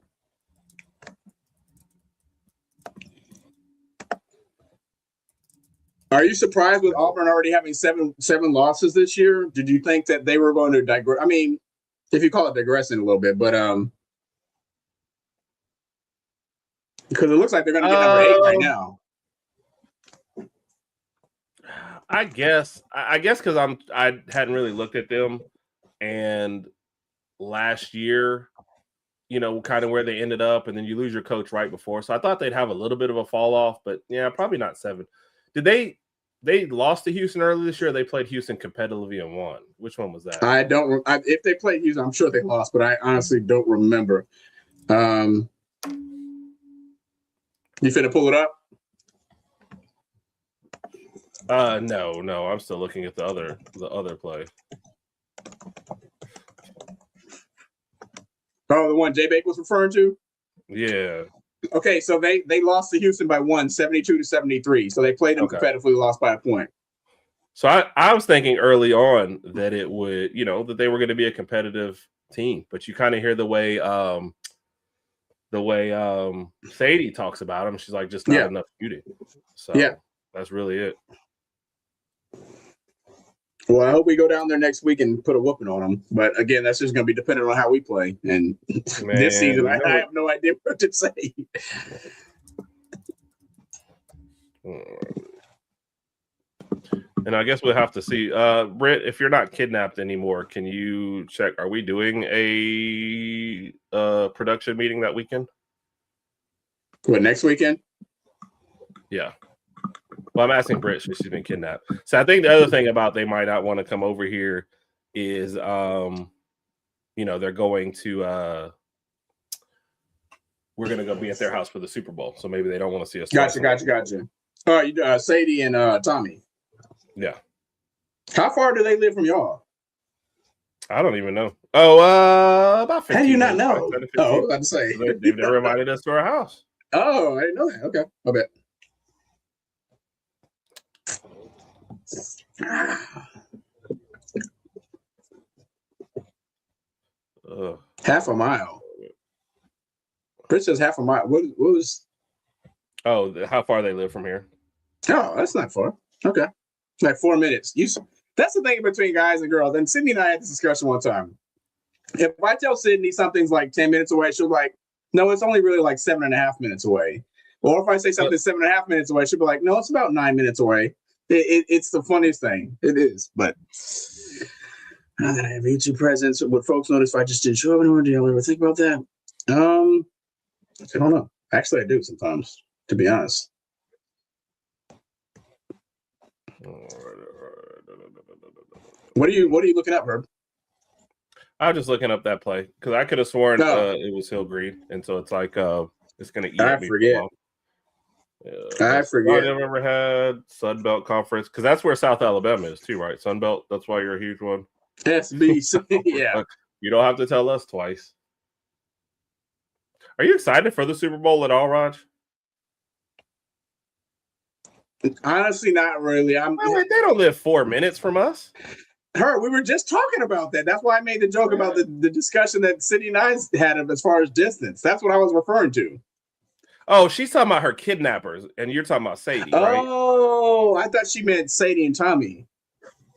Are you surprised with Auburn already having seven losses this year? Did you think that they were going to digress? I mean, if you call it digressing a little bit, but because it looks like they're going to get number 8 right now. I guess because I hadn't really looked at them, and last year, kind of where they ended up, and then you lose your coach right before. So I thought they'd have a little bit of a fall off, but yeah, probably not 7. Did they lost to Houston early this year? Or they played Houston competitively and won. Which one was that? I don't. If they played Houston, I'm sure they lost, but I honestly don't remember. You finna pull it up? No. I'm still looking at the other play. Oh, the one J-Bake was referring to? Yeah. Okay, so they lost to Houston by 1, 72-73. So they played them competitively, lost by a point. So I was thinking early on that it would, that they were going to be a competitive team, but you kind of hear the way Sadie talks about them. She's like, just not enough shooting. So that's really it. Well, I hope we go down there next week and put a whooping on them. But again, that's just going to be dependent on how we play. And this season, I have no idea what to say. And I guess we'll have to see. Britt, if you're not kidnapped anymore, can you check? Are we doing a production meeting that weekend? What, next weekend? Yeah. Well, I'm asking Britt. She's been kidnapped. So I think the other thing about they might not want to come over here is, they're going to. We're going to go be at their house for the Super Bowl, so maybe they don't want to see us. Gotcha. All right, Sadie and Tommy. Yeah. How far do they live from y'all? I don't even know. Oh, about 15. How do you not know? I was about to say. They've never invited us to our house. Oh, I didn't know that. Okay, I bet. Half a mile. Chris says half a mile. What was? Oh, how far they live from here? Oh, that's not far. Okay, like 4 minutes. That's the thing between guys and girls. And Sydney and I had this discussion one time. If I tell Sydney something's like 10 minutes away, she'll be like, "No, it's only really like 7.5 minutes away." Or if I say something's 7.5 minutes away, she'll be like, "No, it's about 9 minutes away." It's the funniest thing. It is, but now that I have YouTube presence, would folks notice if I just didn't show up anymore? Do y'all ever think about that? I don't know. Actually, I do sometimes, to be honest. What are you looking up, Herb? I was just looking up that play because I could have sworn it was Hill Green, and so it's like it's gonna eat. I forget. I forget. I've ever had Sun Belt Conference because that's where South Alabama is too, right? Sun Belt. That's why you're a huge one. SB, yeah. You don't have to tell us twice. Are you excited for the Super Bowl at all, Raj? Honestly, not really. They don't live 4 minutes from us. We were just talking about that. That's why I made the joke about the discussion that City Nines had as far as distance. That's what I was referring to. Oh, she's talking about her kidnappers, and you're talking about Sadie, right? Oh, I thought she meant Sadie and Tommy.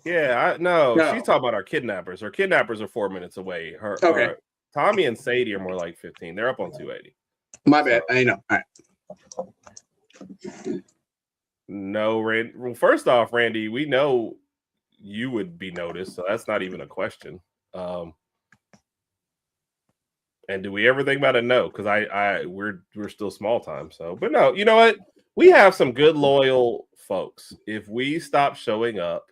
Yeah, no, she's talking about our kidnappers. Her kidnappers are 4 minutes away. Her Tommy and Sadie are more like 15. They're up on 280. My bad. I know. All right. No, Randy. Well, first off, Randy, we know you would be noticed, so that's not even a question. And do we ever think about it? No, because we're still small time. So, but no, you know what? We have some good loyal folks. If we stop showing up,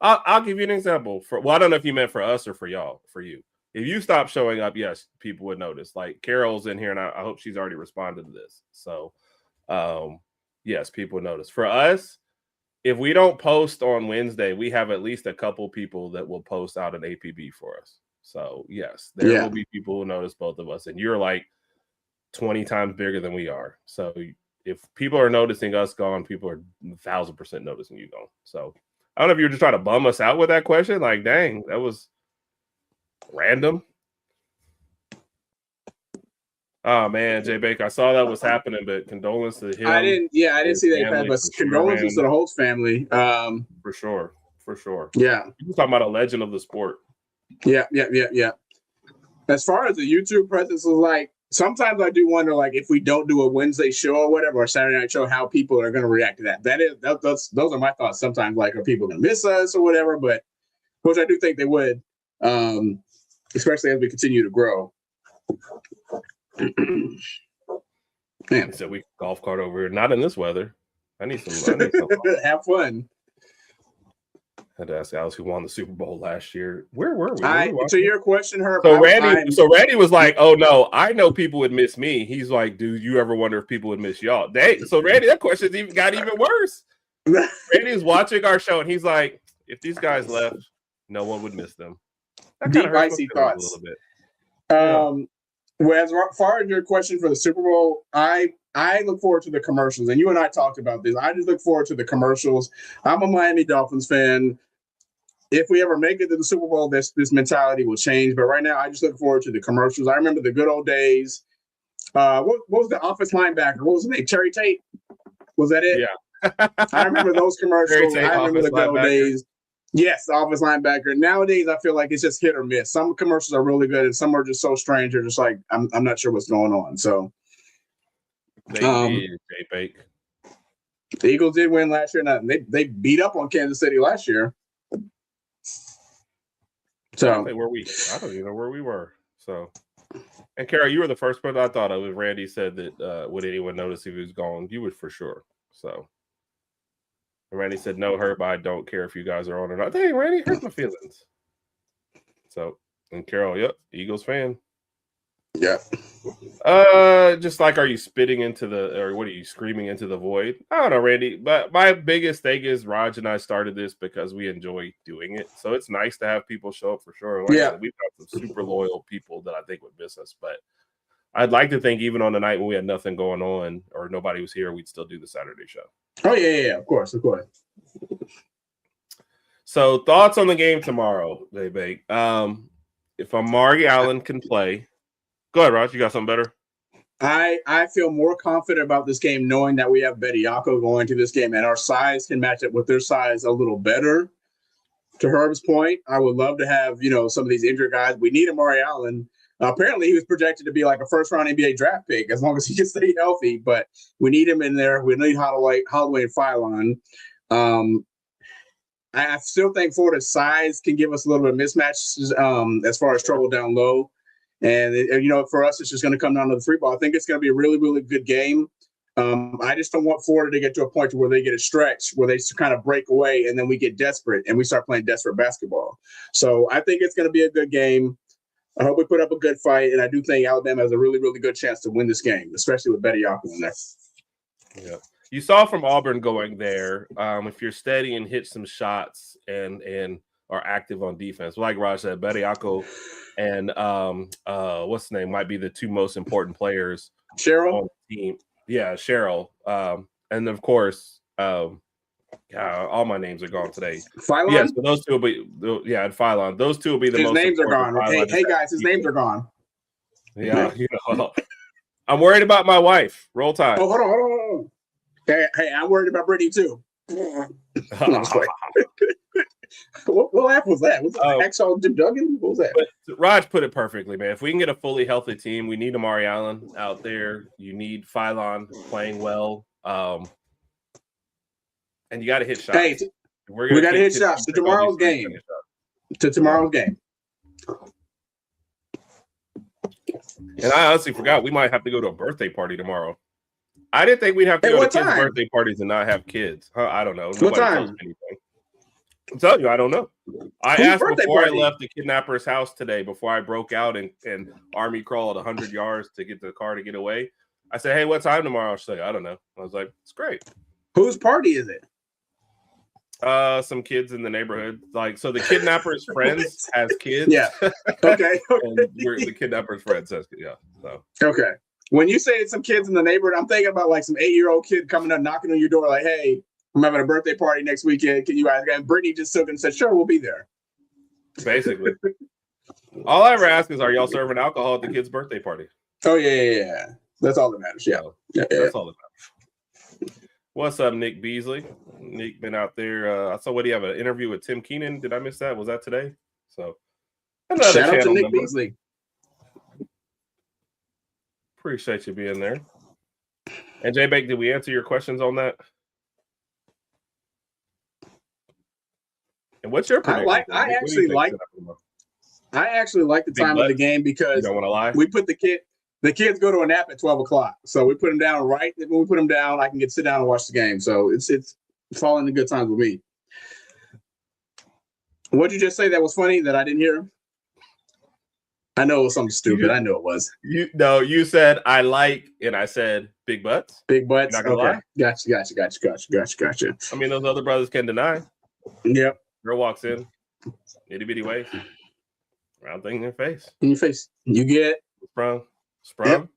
I'll give you an example. I don't know if you meant for us or for y'all. For you, if you stop showing up, yes, people would notice. Like Carol's in here, and I hope she's already responded to this. So, yes, people would notice. For us, if we don't post on Wednesday, we have at least a couple people that will post out an APB for us. So, yes, there will be people who notice both of us, and you're like 20 times bigger than we are. So, if people are noticing us gone, people are 1,000% noticing you gone. So, I don't know if you were just trying to bum us out with that question. Like, dang, that was random. Oh man, Jay Baker, I saw that was happening, but condolences to him. I didn't see that, but condolences to the Holtz family. For sure. Yeah, you're talking about a legend of the sport. Yeah. As far as the YouTube presence is like, sometimes I do wonder, like, if we don't do a Wednesday show or whatever, or Saturday night show, how people are going to react to that. Those are my thoughts. Sometimes, like, are people going to miss us or whatever? But which I do think they would, especially as we continue to grow. Man, so we golf cart over here. Not in this weather. I need some. Have fun. I had to ask Alice who won the Super Bowl last year. Where were we? To your question, Herb. So Randy was like, "Oh no, I know people would miss me." He's like, "Do you ever wonder if people would miss y'all?" So Randy, that question got even worse. Randy's watching our show and he's like, "If these guys left, no one would miss them." Deep icy thoughts. A little bit. Well, as far as your question for the Super Bowl, I look forward to the commercials, and you and I talked about this. I just look forward to the commercials. I'm a Miami Dolphins fan. If we ever make it to the Super Bowl, this mentality will change. But right now, I just look forward to the commercials. I remember the good old days. What was the office linebacker? What was his name? Cherry Tate? Was that it? Yeah. I remember those commercials. I remember the good old days. Yes, the office linebacker. Nowadays, I feel like it's just hit or miss. Some commercials are really good, and some are just so strange. You're just like, I'm not sure what's going on. So, the Eagles did win last year, and they beat up on Kansas City last year. So, I don't even know where we were. So, and Carol, you were the first person I thought of. If Randy said that, would anyone notice if he was gone? You would for sure. So. And Randy said, "No, Herb, I don't care if you guys are on or not." Dang, Randy hurt my feelings. So, and Carol, yep, Eagles fan. Yeah. Just like, are you spitting into or what are you screaming into the void? I don't know, Randy. But my biggest thing is Raj and I started this because we enjoy doing it. So it's nice to have people show up for sure. We've got some super loyal people that I think would miss us. But I'd like to think even on the night when we had nothing going on or nobody was here, we'd still do the Saturday show. Oh, yeah, of course. So thoughts on the game tomorrow, Bake. If Amari Allen can play, go ahead, Raj. You got something better? I feel more confident about this game knowing that we have Bediako going to this game and our size can match up with their size a little better. To Herb's point, I would love to have, some of these injured guys. We need Amari Allen. Apparently, he was projected to be like a first-round NBA draft pick as long as he can stay healthy. But we need him in there. We need Holloway and Phylon. I still think Florida's size can give us a little bit of mismatch as far as trouble down low. And, for us, it's just going to come down to the three ball. I think it's going to be a really, really good game. I just don't want Florida to get to a point where they get a stretch, where they kind of break away, and then we get desperate, and we start playing desperate basketball. So I think it's going to be a good game. I hope we put up a good fight, and I do think Alabama has a really, really good chance to win this game, especially with Bediako in there. Yeah, you saw from Auburn going there. If you're steady and hit some shots and are active on defense, like Raj said, Bediako and what's the name might be the two most important players Cheryl on the team. Yeah, Cheryl, and of course, all my names are gone today. Phylon? Yes, but those two will be, and Phylon. Those two will be the most. His names are gone. Hey guys, his names are gone. Yeah, I'm worried about my wife. Roll Tide. Oh, hold on. Hey, I'm worried about Brittany too. What laugh was that? Was that Hacksaw Jim Duggan? What was that? But Raj put it perfectly, man. If we can get a fully healthy team, we need Amari Allen out there. You need Phylon playing well. And you got to hit shots. Hey, we got to hit shots to tomorrow's game. And I honestly forgot we might have to go to a birthday party tomorrow. I didn't think we'd have to go to kids' birthday parties and not have kids. I don't know. What time? I'm telling you, I don't know. I asked before I left the kidnapper's house today, before I broke out and army crawled 100 yards to get the car to get away. I said, "Hey, what time tomorrow?" She's like, "I don't know." I was like, "It's great." Whose party is it? Some kids in the neighborhood. Like, so the kidnapper's friends has kids. Yeah. Okay. And the kidnapper's friends has kids. Yeah. So. Okay. When you say some kids in the neighborhood, I'm thinking about like some 8-year-old kid coming up, knocking on your door, like, "Hey, I'm having a birthday party next weekend. Can you guys?" And Brittany just took and said, "Sure, we'll be there." Basically. All I ever ask is, are y'all serving alcohol at the kid's birthday party? Oh, yeah. That's all that matters. Yeah. That's all that matters. What's up, Nick Beasley? Nick been out there. I saw what do you have an interview with Tim Keenan? Did I miss that? Was that today? So shout out to Nick Beasley. Appreciate you being there. And J Bake, did we answer your questions on that? And what's your prediction? I actually like the time of the game because you don't want to lie. We put the kids go to a nap at 12 o'clock. So we put them down right when we put them down, I can sit down and watch the game. So it's falling into good times with me. What'd you just say that was funny that I didn't hear? I know it was something stupid. I know it was. You said I like, and I said big butts. Big butts. You're not gonna lie. Gotcha. I mean, those other brothers can deny. Yep. Girl walks in, itty bitty waist, round thing in your face. You get sprung. Yep.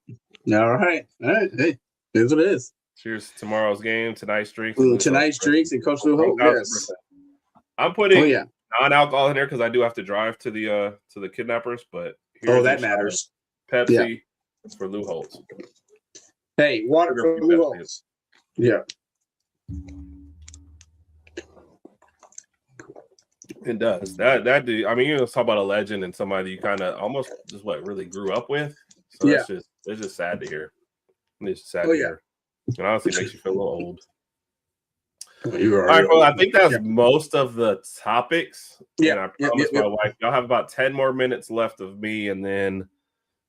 All right. Hey, here's what it is. Cheers to tomorrow's game. Tonight's drinks. Tonight's drinks and Coach Lou Hope. Yes. I'm putting non-alcohol in here because I do have to drive to the kidnappers. But that matters. Pepsi for Lou Holtz. Hey, water for Lou Holtz. Yeah. It does. That dude. I mean, you know, talk about a legend and somebody you kind of almost just really grew up with. So it's just sad to hear. It's just sad to hear. And honestly, makes you feel a little old. All right, well, I think that's most of the topics. Yeah. And I promised my wife, y'all have about 10 more minutes left of me, and then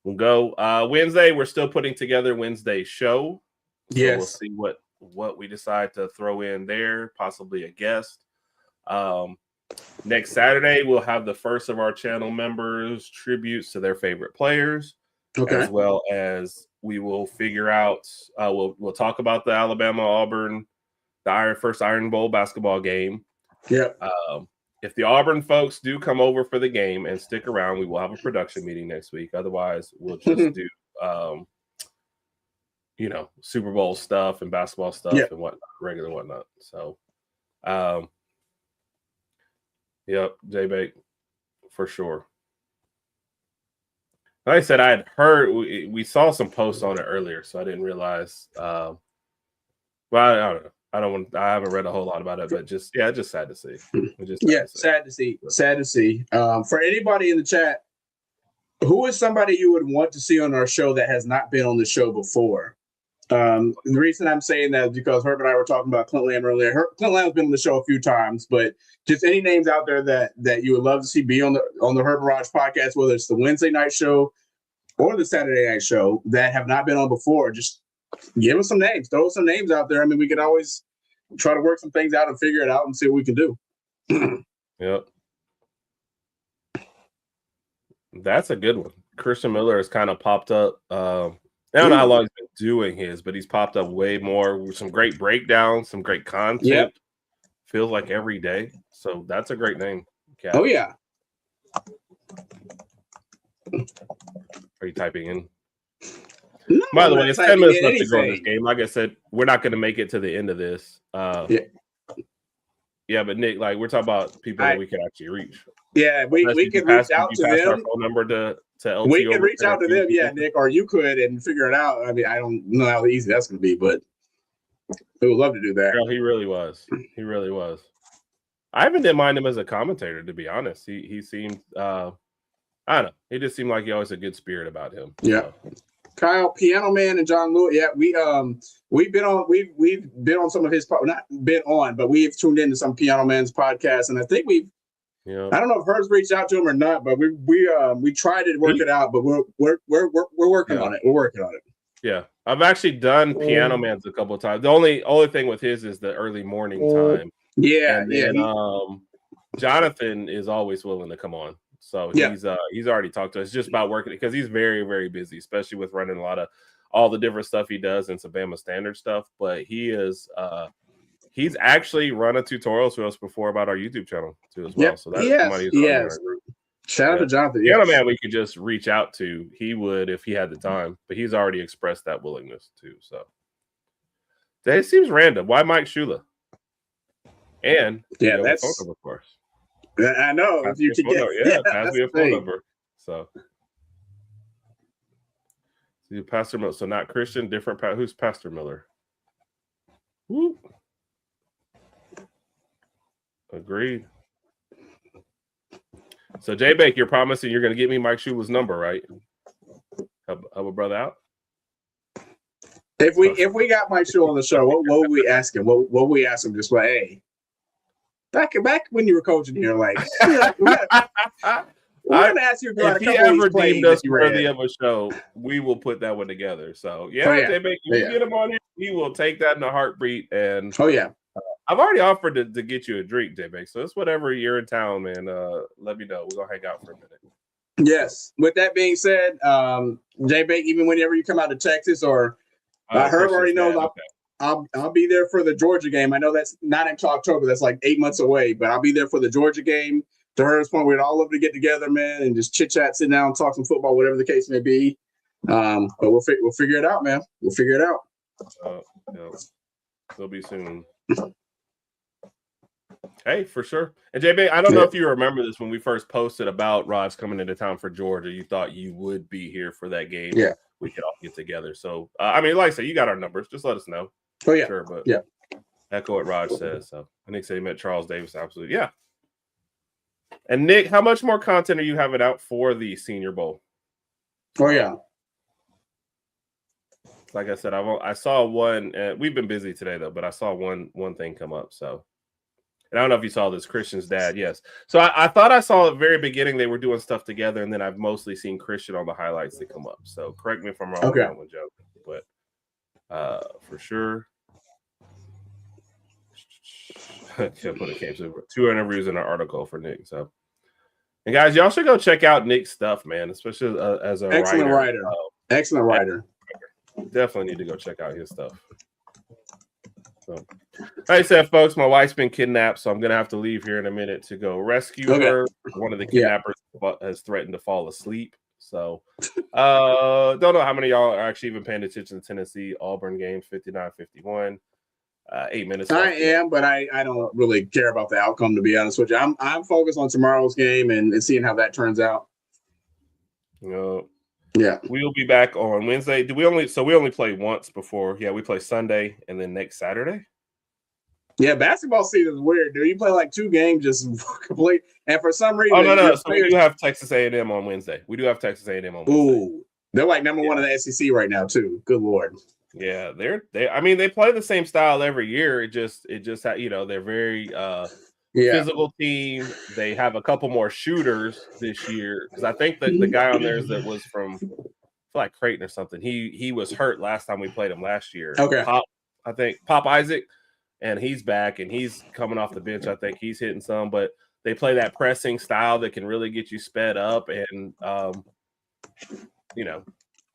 we'll go. Wednesday, we're still putting together Wednesday's show. So we'll see what we decide to throw in there, possibly a guest. Next Saturday, we'll have the first of our channel members tributes to their favorite players, as well as we will figure out. We'll talk about the Alabama-Auburn, the first Iron Bowl basketball game. Yeah. If the Auburn folks do come over for the game and stick around, we will have a production meeting next week. Otherwise, we'll just do Super Bowl stuff and basketball stuff and whatnot. So. Yep, J-Bake, for sure. Like I said, I had heard, we saw some posts on it earlier, so I didn't realize. Well, I don't know. I haven't read a whole lot about it, but just sad to see. Sad to see. For anybody in the chat, who is somebody you would want to see on our show that has not been on the show before? The reason I'm saying that is because Herb and I were talking about Clint Lamb earlier. Clint Lamb's been on the show a few times, but just any names out there that you would love to see be on the Herb and Rodg podcast, whether it's the Wednesday night show or the Saturday night show that have not been on before, just give us some names. Throw some names out there. I mean, we could always try to work some things out and figure it out and see what we can do. Yep. That's a good one. Christian Miller has kind of popped up. I don't know how long he's been doing his, but he's popped up way more with some great breakdowns, some great content. Yep. Feels like every day. So that's a great name. Kat. Oh, yeah. Are you typing in? No, by the way, it's 10 minutes left to go in this game. Like I said, we're not going to make it to the end of this. Yeah, but Nick, like we're talking about people that we can actually reach. Yeah, we can reach out to them. Our phone number to LT. We can reach out to them, Nick, or you could and figure it out. I mean, I don't know how easy that's going to be, but we would love to do that. Girl, he really was. He really was. I even didn't mind him as a commentator, to be honest. He seemed, I don't know. He just seemed like he always had a good spirit about him. Yeah. So. Kyle, Piano Man, and John Lewis. Yeah, we've been on some of his, not been on, but we've tuned into some Piano Man's podcasts, and I think we've. Yeah. I don't know if Herb's reached out to him or not, but we tried to work it out, but we're working on it. We're working on it. Yeah, I've actually done Piano Man's a couple of times. The only thing with his is the early morning time. Yeah, and then, Jonathan is always willing to come on. So he's already talked to us. It's just about working because he's very, very busy, especially with running a lot of all the different stuff he does and some Bama standard stuff. But he is he's actually run a tutorials for us before about our YouTube channel too as well. Yep. So that's somebody who's in our group. Shout out to Jonathan. The other man we could just reach out to. He would if he had the time, but he's already expressed that willingness too. So it seems random. Why Mike Shula? And that's phone number, of course. I know. If you could get pass me a phone number. So see, Pastor Miller. So not Christian, different. Who's Pastor Miller? Woo. Agreed. So J Bake, you're promising you're going to get me Mike Shula's number, right? Help a brother out. If we got Mike Shula on the show, what would we ask him? What would we ask him? Just like, hey. Back when you were coaching here, like we're gonna ask you about if he ever deemed us worthy of a show, we will put that one together. So you get him on here, he will take that in a heartbeat. And I've already offered to get you a drink, J-Bake. So it's whatever you're in town, man. Let me know. We're gonna hang out for a minute. Yes. With that being said, J-Bake, even whenever you come out to Texas or Herb already knows I'll be there for the Georgia game. I know that's not until October. That's like 8 months away, but I'll be there for the Georgia game. To Herb's point, we'd all love to get together, man, and just chit chat, sit down, talk some football, whatever the case may be. But we'll figure it out, man. We'll figure it out. It'll be soon. Hey, for sure. And JB, I don't know if you remember this when we first posted about Rod's coming into town for Georgia. You thought you would be here for that game. Yeah, we could all get together. So I mean, like I said, you got our numbers. Just let us know. Oh yeah, sure. But echo what Rod says. So Nick said he met Charles Davis. Absolutely, yeah. And Nick, how much more content are you having out for the Senior Bowl? Oh yeah. Like I said, I saw one. We've been busy today though, but I saw one thing come up. So, and I don't know if you saw this. Christian's dad, yes. So I thought I saw at the very beginning they were doing stuff together, and then I've mostly seen Christian on the highlights that come up. So correct me if I'm wrong on that one, Joe. But for sure. Can't put a case over 2 interviews in an article for Nick. So, and guys, y'all should go check out Nick's stuff, man. Especially as a excellent writer. Excellent writer. Definitely need to go check out his stuff. So, like I said, folks, my wife's been kidnapped, so I'm gonna have to leave here in a minute to go rescue her. One of the kidnappers has threatened to fall asleep. So, don't know how many of y'all are actually even paying attention to Tennessee Auburn games 59-51. 8 minutes. I am, but I don't really care about the outcome, to be honest with you. I'm focused on tomorrow's game and seeing how that turns out. Yeah, we'll be back on Wednesday. We only play once before? Yeah, we play Sunday and then next Saturday. Yeah, basketball season is weird, dude. You play like 2 games just complete, and for some reason, no. So we do have Texas A&M on Wednesday. We do have Texas A&M on Wednesday. Ooh, they're like number 1 in the SEC right now too. Good Lord. Yeah, they play the same style every year. It just they're very physical team. They have a couple more shooters this year because I think that the guy on there that was from like Creighton or something. He was hurt last time we played him last year. Okay, Pop Isaac, and he's back and he's coming off the bench. I think he's hitting some, but they play that pressing style that can really get you sped up, and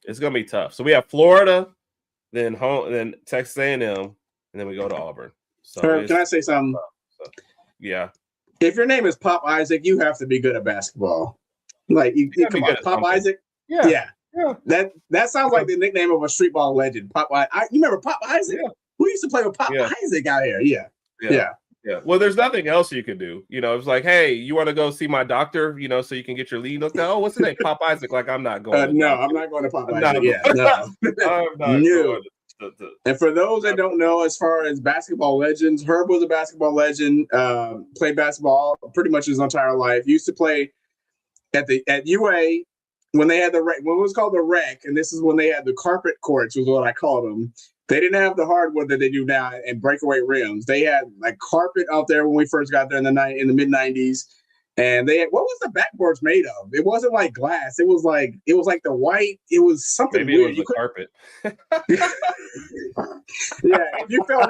it's gonna be tough. So we have Florida. Then Texas A&M, and then we go to Auburn. So can I say something? Yeah. If your name is Pop Isaac, you have to be good at basketball. Like you come on, Pop Isaac. Yeah. That sounds like the nickname of a street ball legend. You remember Pop Isaac? Yeah. Who used to play with Pop Isaac out here? Yeah. Well, there's nothing else you could do. It's like, hey, you want to go see my doctor? So you can get your lead looked at. Oh, what's the name? Pop Isaac. Like I'm not going. No, I'm not going to Pop Isaac. I'm not going. And for those that don't know, as far as basketball legends, Herb was a basketball legend. Played basketball pretty much his entire life. Used to play at UA when they had when it was called the Rec, and this is when they had the carpet courts, was what I called them. They didn't have the hardwood that they do now and breakaway rims. They had like carpet out there when we first got there in the mid 90s. And they had, what was the backboards made of? It wasn't like glass. It was like the white. It was something Maybe weird. It was the carpet. Yeah, if you fell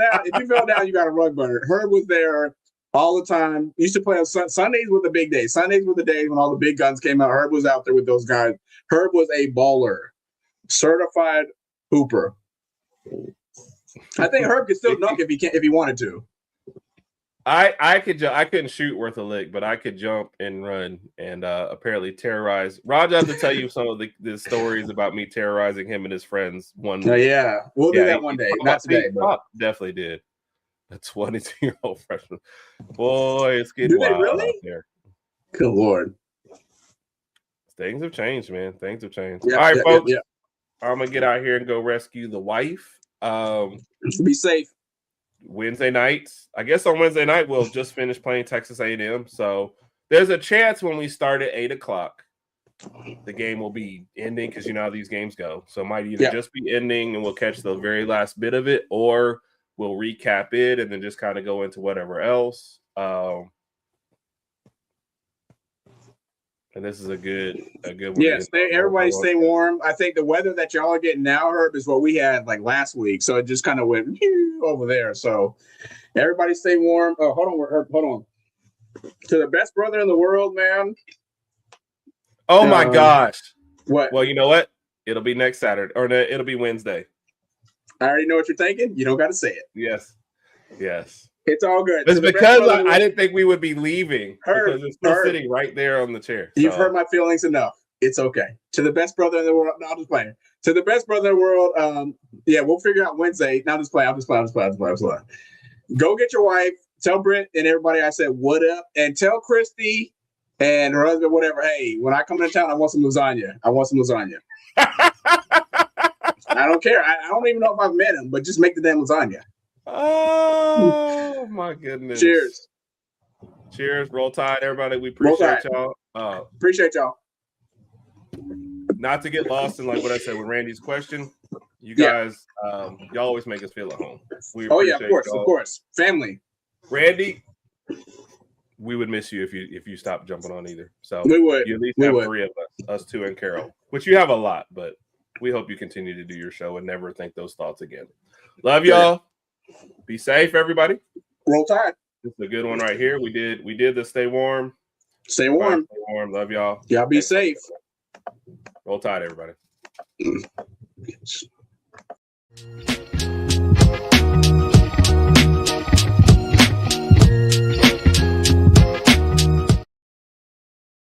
down, you got a rug burner. Herb was there all the time. Used to play on Sundays were the big days. Sundays were the days when all the big guns came out. Herb was out there with those guys. Herb was a baller, certified hooper. I think Herb could still dunk if he wanted to. I couldn't shoot worth a lick, but I could jump and run and apparently terrorize. Roger had to tell you some of the stories about me terrorizing him and his friends one week. Yeah, we'll do that one day. Not today, but definitely did. A 22-year-old freshman. Boy, it's getting wild out there. Good Lord. Things have changed, man. Things have changed. All right, folks. I'm gonna get out here and go rescue the wife. Be safe. Wednesday nights. I guess on Wednesday night we'll just finish playing Texas A&M. So there's a chance when we start at 8:00, the game will be ending because you know how these games go. So it might either just be ending and we'll catch the very last bit of it, or we'll recap it and then just kind of go into whatever else. And this is a good one. Yeah, everybody stay warm. I think the weather that y'all are getting now, Herb, is what we had like last week. So it just kind of went over there. So everybody stay warm. Oh, hold on, Herb, hold on. To the best brother in the world, man. Oh my gosh. What? Well, you know what? It'll be next Saturday, or it'll be Wednesday. I already know what you're thinking. You don't got to say it. Yes. It's all good. It's because I didn't think we would be leaving because it's still sitting right there on the chair. You've hurt my feelings enough. It's okay. To the best brother in the world. No, I'm just playing. To the best brother in the world. We'll figure out Wednesday. Now I'm just playing. Go get your wife. Tell Britt and everybody I said what up, and tell Christy and her husband whatever. Hey, when I come into town, I want some lasagna. I don't care. I don't even know if I've met him, but just make the damn lasagna. Oh my goodness. Cheers. Roll Tide, everybody. We appreciate y'all. Appreciate y'all. Not to get lost in like what I said with Randy's question. You guys, y'all always make us feel at home. Of course. Family. Randy, we would miss you if you stopped jumping on either. So we would. You at least have 3 of us 2 and Carol, which you have a lot, but we hope you continue to do your show and never think those thoughts again. Love y'all. Be safe, everybody. Roll Tide. This is a good one right here. We did the stay warm. Stay warm. Stay warm. Love y'all. Y'all be safe. Roll Tide, everybody.